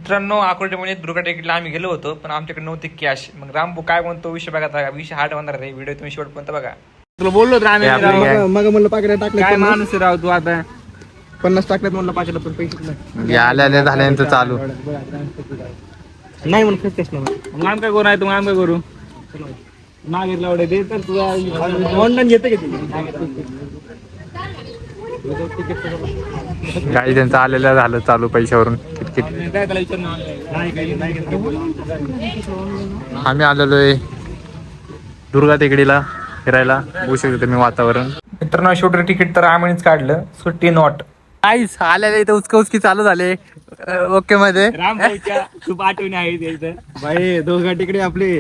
मित्रांनो आकुर्डी म्हणजे दुर्गा टेकडीला आम्ही गेलो होतो पण आमच्याकडे नव्हती कॅश. मग रामबू काय म्हणतो विषय बघा, विषय हार्ड होणार आहे. व्हिडिओ तुम्ही शेवटपर्यंत बघा. तुला बोललो मग म्हणलं पाकिट टाकले काय माणूस राव तू आता 50 टाकल्यात म्हणलं पाकिटला पण पैसे आल्या झाल्यानंतर चालू नाही म्हणून खर्चच नाही मग आम काय करू आहे तू आम काय करू मागितलं एवढे दे तर तुला ऑनलाईन घेते किती गाडी त्यांचं आलेलं झालं चालू पैशावरून किटकिट. आम्ही आलेलोय दुर्गा टेकडीला फिरायला. बघू शकतो तुम्ही वातावरण. मित्रांनो शूटर तिकीट तर आम्हीच काढलं. सुट्टी नॉट आईस आलेले इथं उचकी चालू झाले. ओके मध्ये खूप आठवणी आहेत भाई दोघा तिकडे आपले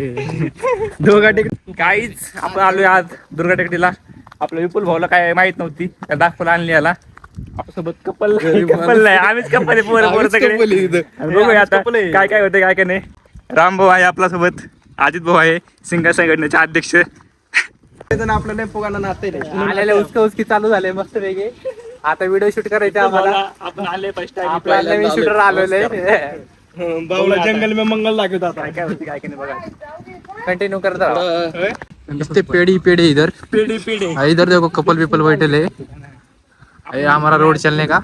दोघा तिकडे काहीच आपण आलोय आज दुर्गा टेकडीला. आपलं विपुल भाऊला काय माहित नव्हती दाखवायला आणली याला. आपल्यासोबत कपल नाही आम्हीच कपल बघूया आता काय काय होते काय काय नाही. राम भाऊ आहे आपल्यासोबत. अजित भाऊ आहे सिंगर संघटनेचे अध्यक्ष. आपल्याला पोगाला नाते आलेले उचकी चालू झाले मस्त वेगळे. आता व्हिडिओ शूट करायचे आम्हाला. आपण आले फर्स्ट आपला नवीन शूटर आलेले. बाऊला जंगल में मंगल लागत आता काय काय होते काय काय नाही बघा. कंटिन्यू करता इसते पेड़ी इधर इधर देखो कपल विपल बैठे ले. ये हमारा रोड चलने का.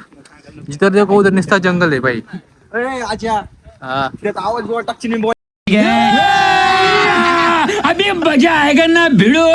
जिधर देखो उधर निस्ता जंगल है भाई. अच्छा हाँ त्यात आवाज गोवा टाकची अभी मजा आएगा ना भिड़ो.